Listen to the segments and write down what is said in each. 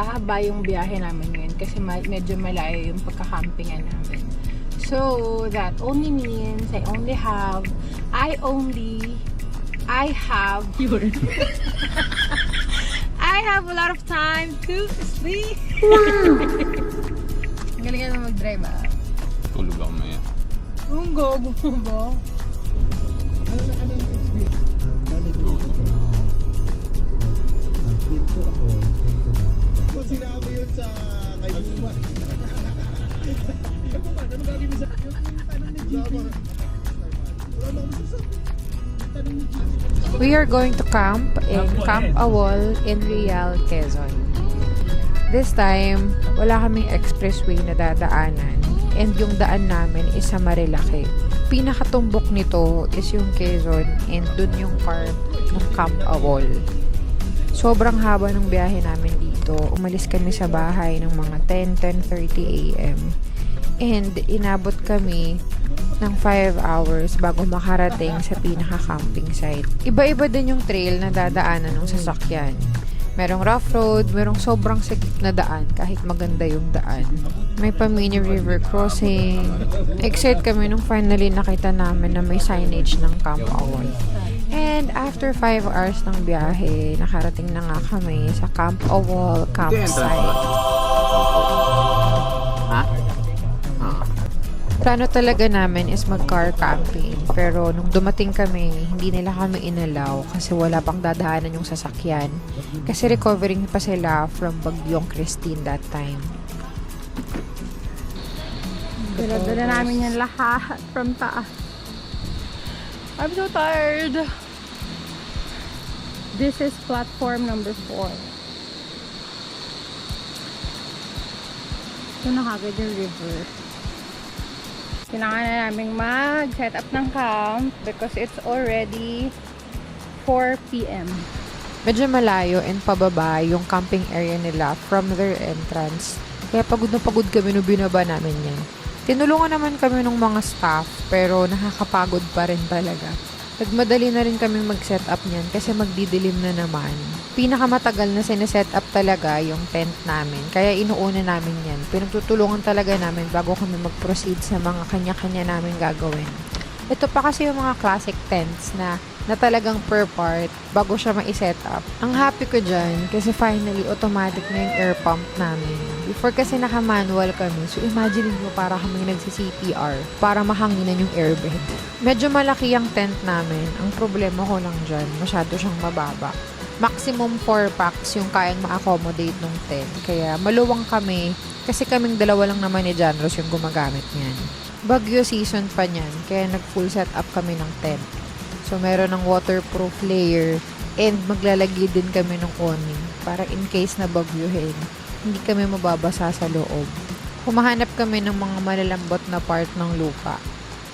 hahaba yung biyahe namin ngayon kasi medyo malayo yung pagkakampingan namin. So, that only means I have I have a lot of time to sleep. Ang galing na mag-drive ah. Tulog ako maya. Ang gago mo ba? Sinabi yun sa kaibigan. Ano gagawin mo sa yung tanong ni Gigi? We are going to camp in Camp Awol in Real, Quezon. This time, wala kaming expressway na dadaanan and yung daan namin is sa Marilaki. Pinakatumbok nito is yung Quezon and dun yung part ng Camp Awol. Sobrang haba ng biyahe namin dito. Umalis kami sa bahay ng mga 10:30 a.m. And inabot kami ng 5 hours bago makarating sa pinaka-camping site. Iba-iba din yung trail na dadaanan ng sasakyan. Merong rough road, merong sobrang sikip na daan kahit maganda yung daan. May pa-mini river crossing. Excited kami nung finally nakita namin na may signage ng Camp Awol. And after 5 hours ng biyahe, nakarating na nga kami sa Camp Awol campsite. Ha? Plano talaga namin is mag-car camping. Pero nung dumating kami, hindi nila kami inalaw kasi wala pang dadaanan yung sasakyan. Kasi recovering pa sila from bagyong Christine that time. Dala-dala namin yan lahat from taas. I'm so tired. This is platform number 4. Ito na kagad yung river. Kailangan na namin mag-set up ng camp because it's already 4 p.m. Medyo malayo and pababa yung camping area nila from their entrance. Kaya pagod na pagod kami nung binaba namin yan. Tinulungan naman kami ng mga staff pero nakakapagod pa rin talaga. Nagmadali na rin kami mag-set up niyan kasi magdidilim na naman. Pinakamatagal na sineset up talaga yung tent namin. Kaya inuuna namin yan. Pinagtutulungan talaga namin bago kami mag-proceed sa mga kanya-kanya namin gagawin. Ito pa kasi yung mga classic tents na talagang per part bago siya ma-set up. Ang happy ko dyan kasi finally automatic na yung air pump namin. Before kasi naka-manual kami, so imagine mo para kami nagsi-CPR para mahanginan yung airbed. Medyo malaki ang tent namin. Ang problema ko lang dyan, masyado siyang mababa. Maximum 4 packs yung kayang ma-accommodate ng tent. Kaya maluwang kami kasi kaming dalawa lang naman ni Janros yung gumagamit niyan. Bagyo season pa niyan, kaya nag-full set up kami ng tent. So, meron ng waterproof layer and maglalagay din kami ng awning para in case na bagyuhin, hindi kami mababasa sa loob. Humahanap kami ng mga malalambot na part ng lupa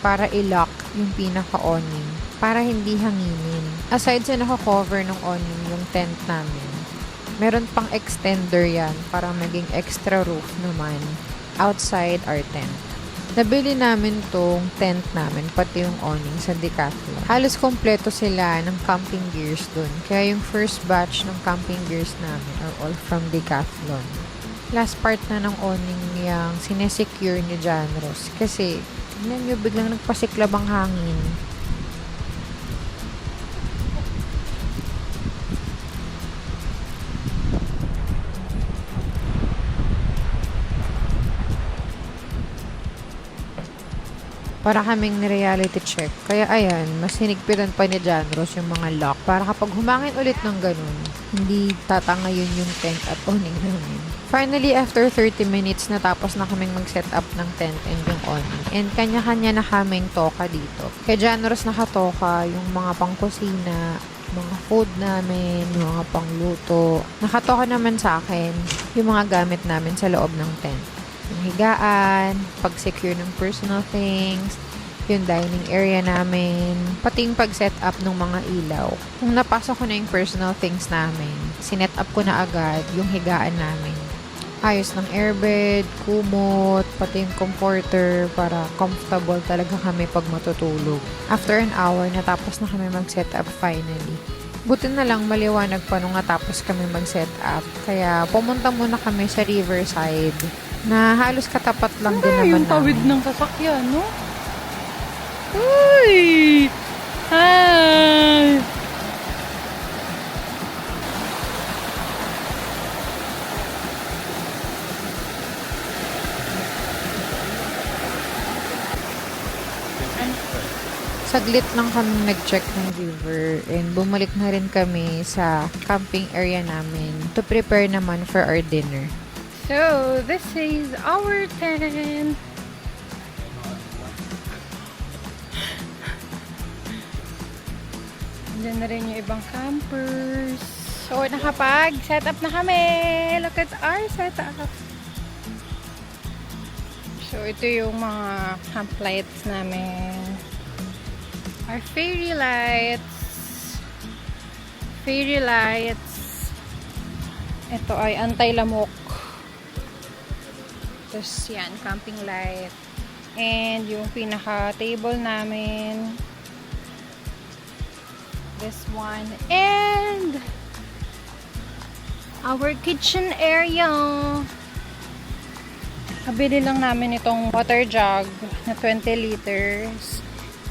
para i-lock yung pinaka-awning para hindi hanginin. Aside sa naka-cover ng awning yung tent namin, meron pang extender yan para maging extra roof naman outside our tent. Nabili namin tong tent namin, pati yung awning sa Decathlon. Halos kompleto sila ng camping gears dun. Kaya yung first batch ng camping gears namin are all from Decathlon. Last part na ng awning niyang sinesecure ni Janros. Kasi, tignan nyo, biglang nagpasiklab ang hangin. Para kaming reality check. Kaya ayan, mas hinigpitan pa ni Janros yung mga lock para kapag humangin ulit ng ganun, hindi tatangayon yung tent at awning namin. Finally, after 30 minutes, natapos na kaming mag-set up ng tent and yung awning. And kanya-kanya na kaming toka dito. Kaya Janros nakatoka yung mga pangkusina, mga food namin, mga pangluto. Nakatoka naman sa akin yung mga gamit namin sa loob ng tent. Yung higaan, pag-secure ng personal things, yung dining area namin, pati yung pag-set up ng mga ilaw. Kung napasok ko na yung personal things namin, sinet up ko na agad yung higaan namin. Ayos ng airbed, kumot, pati yung comforter para comfortable talaga kami pag matutulog. After an hour, natapos na kami mag-set up finally. Buti na lang maliwanag pa nung natapos kami mag-set up. Kaya pumunta muna kami sa Riverside na halos katapat lang din naman yung tawid namin. ng sasakyan, no? Uy! Hi! Saglit lang kami nag-check ng river and bumalik na rin kami sa camping area namin to prepare naman for our dinner. So, this is our tent. Diyan na rin yung ibang campers. So, nakapag-set up na kami. Look at our setup. So, ito yung mga camp lights namin. Our fairy lights. Fairy lights. Ito ay anti-lamok. Tapos yan, camping light. And yung pinaka-table namin. This one. And our kitchen area. Kabili lang namin itong water jug na 20 liters.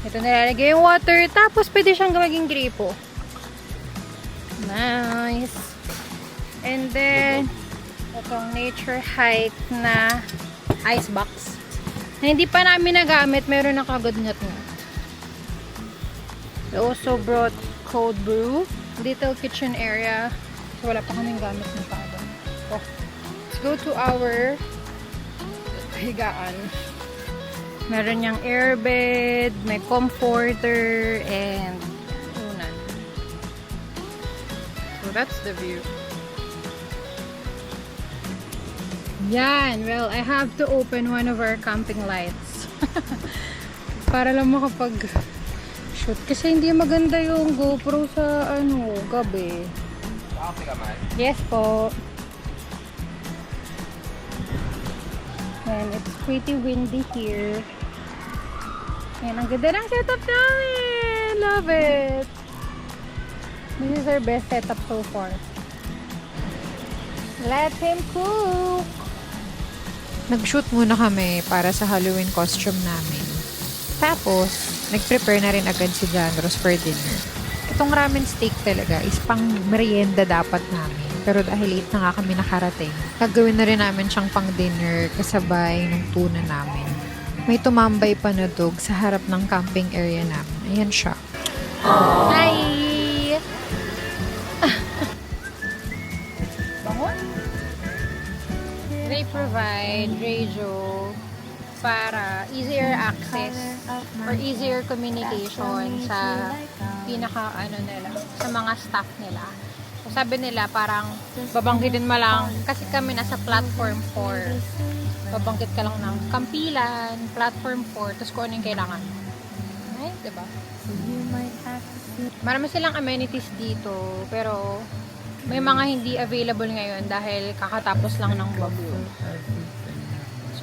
Ito nilalagay yung water. Tapos pwede siyang maging gripo. Nice. And then, itong nature hike na ice box. Na hindi pa namin nagamit. Meron na kagad ngat-ngat. We also brought cold brew. Little kitchen area. So, wala pa kaming gamit ng pado. Oh. Let's go to our higaan. Meron niyang airbed, may comforter, and unan. So, that's the view. Yan. Well, I have to open one of our camping lights. Para lang makapag-shoot. Kasi hindi maganda yung GoPro sa, gabi. Yes po. And it's pretty windy here. And ang ganda ng setup namin! Love it! This is our best setup so far. Let him cook! Nag-shoot muna kami para sa Halloween costume namin. Tapos, nag-prepare na rin agad si Janros for dinner. Itong ramen steak talaga is pang merienda dapat namin. Pero dahil late na nga kami nakarating, gagawin na rin namin siyang pang dinner kasabay ng tuna namin. May tumambay pa na dog sa harap ng camping area namin. Ayan siya. Hi! Bangon? They provide radio para easier access or easier communication sa nila, sa mga staff nila. So, sabi nila parang babanggitin mo lang, kasi kami nasa platform 4. Babanggit ka lang ng Kampilan, platform 4, tapos kung ano yung kailangan. Ay, diba? Marami silang amenities dito, pero may mga hindi available ngayon dahil kakatapos lang ng bagyo.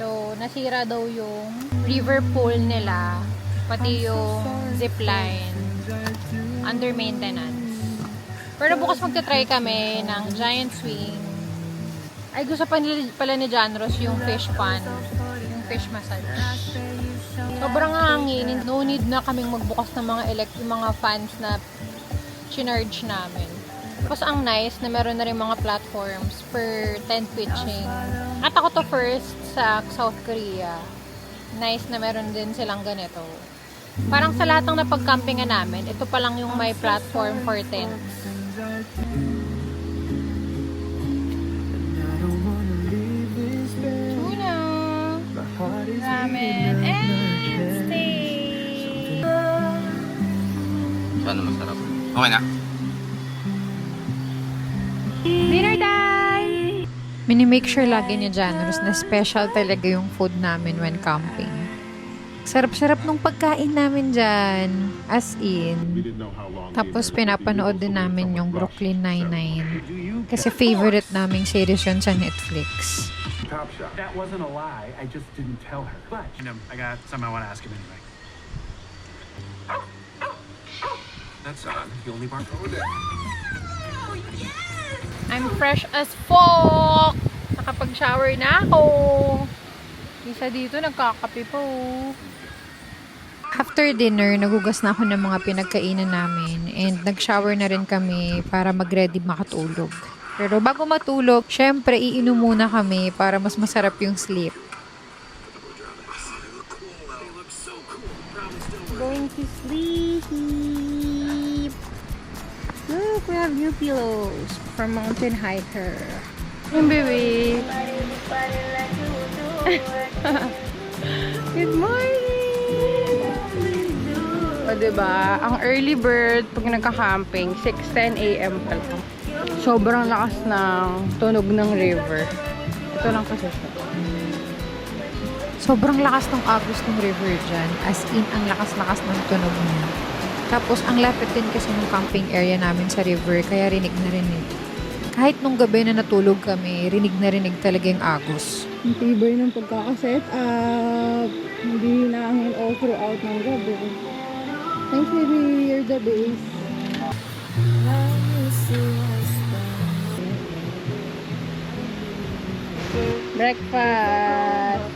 So, nasira daw yung river pool nila, pati yung zipline, under maintenance. Pero bukas magta-try kami ng giant swing. Ay, gusto pa pala ni Janros yung fish pond, yung fish massage. Sobrang hangin, no need na kaming magbukas ng mga fans na chinarge namin. Tapos ang nice na meron na rin mga platforms for tent pitching. At ako to first sa South Korea. Nice na meron din silang ganito. Parang sa lahat ng napag-campingan namin, ito pa lang yung may platform for tents. Tuna, ramen, and steak. Paano masarap? Okay na? Dinner time! Minimake sure lagi ni Janros na special talaga yung food namin when camping. Sarap-sarap nung pagkain namin dyan. As in. Tapos pinapanood din namin yung Brooklyn Nine-Nine. Kasi favorite naming series yun sa Netflix. Top shot. That wasn't a lie. I just didn't tell her. But, I got something I want to ask him anyway. That's the only bar. I'm fresh as fuck! Nakapag-shower na ako! Isa dito, nagkakape po. After dinner, nagugas na ako ng mga pinagkainan namin and nag-shower na rin kami para mag-ready makatulog. Pero bago matulog, syempre iinom muna kami para mas masarap yung sleep. Going to sleep! Look, we have new pillows from Mountain Hiker. Yung baby! Good morning! O diba, ang early bird pag nagka-camping, 6:10 a.m. pa lang. Sobrang lakas ng tunog ng river. Ito lang kasi siya. Sobrang lakas ng agos ng river dyan. As in, ang lakas-lakas ng tunog niya. Tapos, ang lapit din kasi ng camping area namin sa river, kaya rinig na rinig. Kahit nung gabi na natulog kami, rinig na rinig talaga yung agos. Ang tibay ng pagkakaset up. Hindi hinaangin all throughout ng gabi. Thanks, baby. You're the best. Breakfast.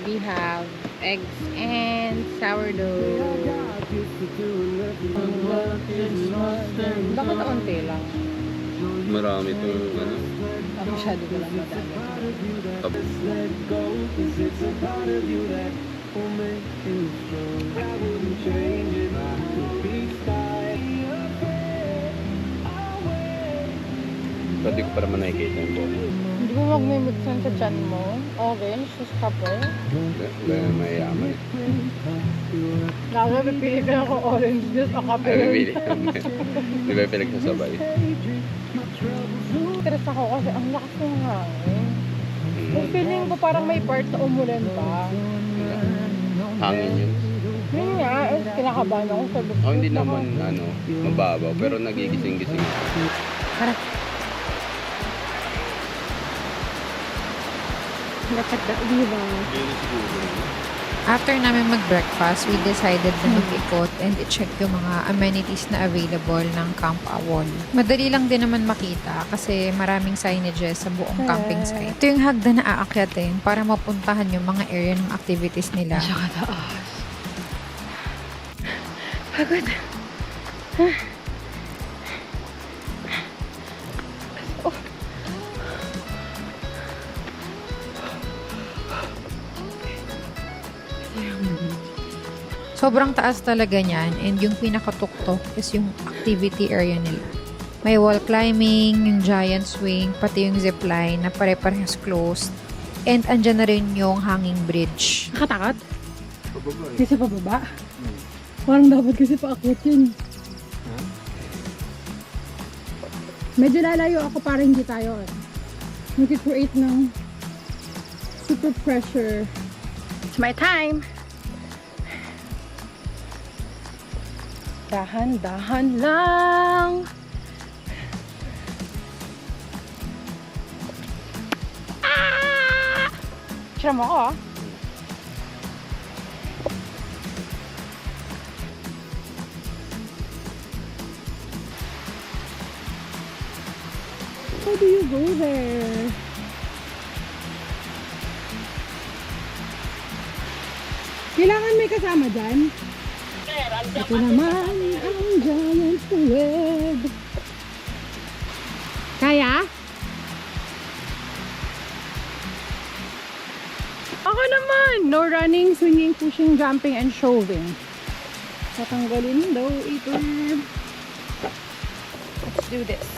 We have eggs and sourdough. Bakit onti lang? Marami itong ano. Masyado ko lang madami. Pwede ko pa naman nakikita yung bola. Hindi mo magmimigsan sa chan mo? Orange, sa kape? Dahil mayayaman. Nakakapipili ka na kung orange juice o kape. Ay, bibili kami. Di ba pinagsasabay? Stress ako kasi ang lakas ng hangin. Yung feeling ko parang may part na umulan pa. Hangin yun. Yun nga, kinakabahan ako sa gusto. Oh, hindi naman ano, mababaw. Pero nagigising-gising. Harap. Dapat ba? Di ba? After namin mag-breakfast, we decided na mag-ikot and i-check yung mga amenities na available ng Camp Awol. Madali lang din naman makita kasi maraming signages sa buong camping site. Ito yung hagdan na aakyatin para mapuntahan yung mga area ng activities nila. Saka taas. Pagod. Sobrang taas talaga niyan and yung pinakatuktok is yung activity area nila. May wall climbing, yung giant swing, pati yung zipline na pare-parehas closed. And andyan na rin yung hanging bridge. Nakatakot? Kasi pababa? Parang dapat kasi paakyat yun. Medyo lalayo ako para hindi tayo. Nag-create ng super pressure. It's my time! Dahan-dahan lang! Ah! Tira mo ako ah. How do you go there? Kailangan may kasama dyan? Ito naman ang giant web. Kaya? Ako naman! No running, swinging, pushing, jumping, and shoving. Tatanggalin daw ito. Let's do this.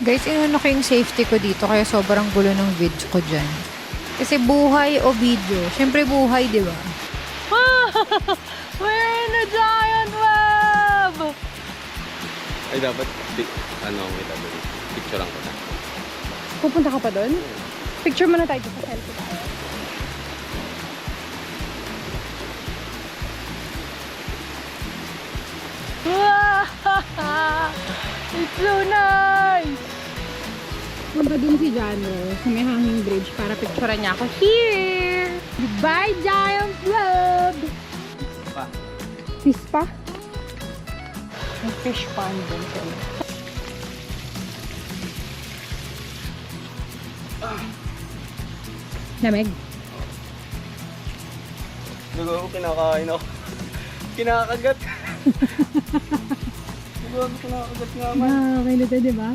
Guys, inuna ko yung safety ko dito kaya sobrang gulo ng video ko dyan. Kasi buhay o video? Siyempre buhay, di ba? We're in a giant web! Ay, dapat, ano ang kita doon? Picture lang ko na. Pupunta ka pa doon? Picture mo na tayo sa selfie tayo. It's so nice! Punta dun si Jano sa may hanging bridge para picturean niya ako here! Goodbye, Giant Club! Pa. Fish pa? May fish pond din sila. Lamig? Nagawa ko, kinakain ako. Kinakagat. Nagawa ko, kinakagat nga man. Okay na tayo, diba?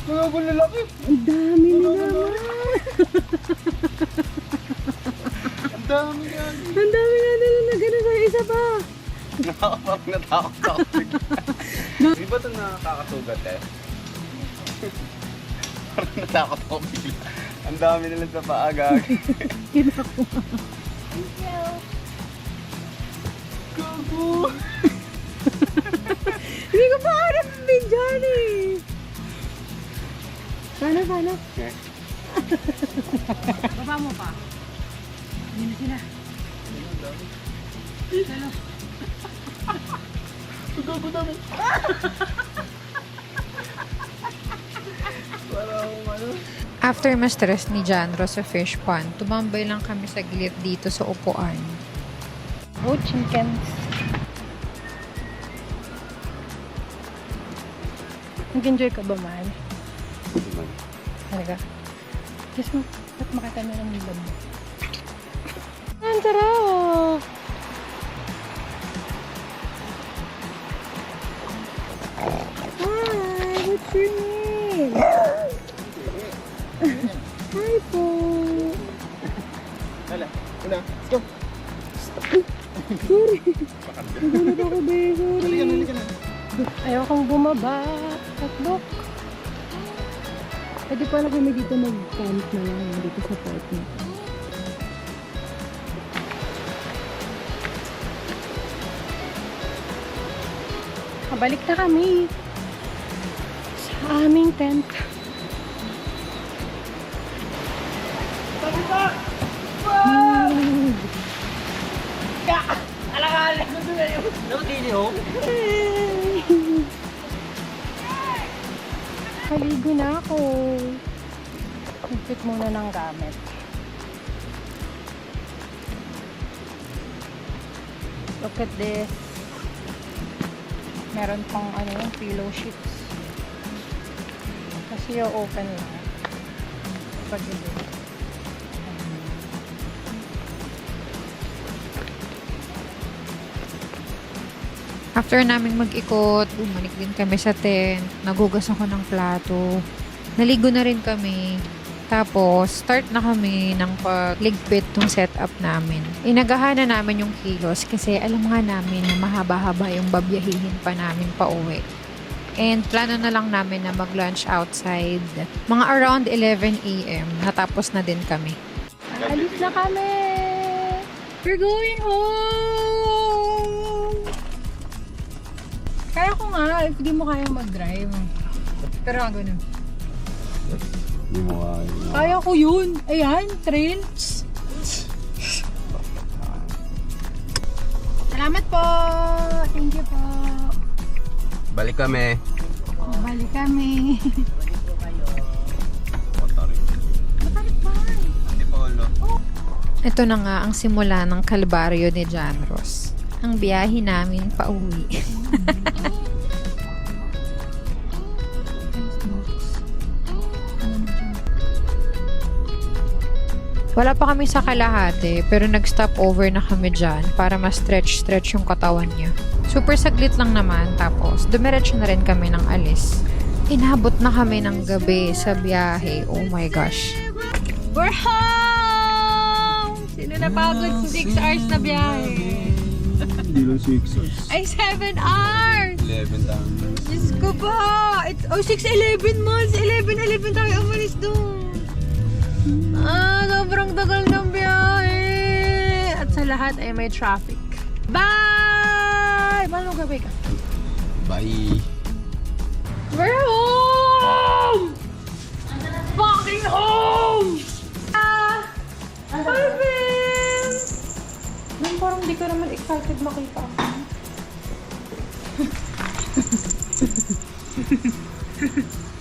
Nagawa ko lalaki. Ang dami na naman! Ang dami yan. Ang dami na nila na gano'n sa isa pa! Parang natakot ako. Di ba ito nakakasugat eh? Parang natakot ako bigla. Ang dami nila sa paa, gag. Kinakuha. Gago! Hindi ko pa harap din dyan eh! Sana. Okay. Baba mo pa. Hindi na sila. Hello. Gago dami. After ma-stress ni Janro sa fish pond, tumambay lang kami saglit dito sa upuan. Oh, chickens. Nag-enjoy ka ba, man? Talaga? Diyos mo, ba't makita na ng nilab mo? Ang tara! Hi! What's your name? Hi po! Hala, una, let's go. Sorry! Nagulat ako, be. Sorry! Halika na. Ayaw kang bumaba. Tatlok. Pwede pala kami dito mag-camp na lang dito sa port na. Kabalik na kami sa aming tent. Kaligo na ako. Higpit muna ng gamit. Look at this. Meron pang pillow sheets. Kasi yung open lang. Pag-ibig. After namin mag-ikot, bumalik din kami sa tent. Nagugas ako ng plato. Naligo na rin kami. Tapos, start na kami ng pagligpit ng setup namin. Inagahan na namin yung kilos kasi alam nga namin na mahaba-haba yung babiyahihin pa namin pa uwi. And plano na lang namin na mag-lunch outside. Mga around 11 a.m. Natapos na din kami. Alis na kami! We're going home! Kaya ko nga, if di mo kaya mag-drive. Pero ako na. Hindi mo kaya. Kaya ko yun. Ayan, trails. Salamat po! Thank you po. Balik kami. Balik kami. Matarik. Matarik pa. Hindi pa ulo. Ito na nga ang simula ng kalbaryo ni Janros. Ang biyahe namin pa uwi. Wala pa kami sa kalahati, pero nag-stop over na kami dyan para ma-stretch yung katawan niya. Super saglit lang naman, tapos dumiretso na rin kami ng alis. Inabot na kami ng gabi sa biyahe. Oh my gosh. We're home! Sino napagod sa 6 hours na biyahe? Hindi lang 6 hours. Ay, 7 hours! 11 times. Diyos ko ba? It's, 6:11 months. 11 tayo umalis doon. Sobrang tagal ng biyahe. At sa lahat ay may traffic. Bye! Paano gabi ka? Bye. We're home! Fucking home! Alvin! Parang di ka naman excited makita ako.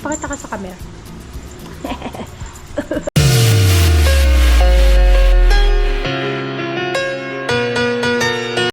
Pakita ka sa camera.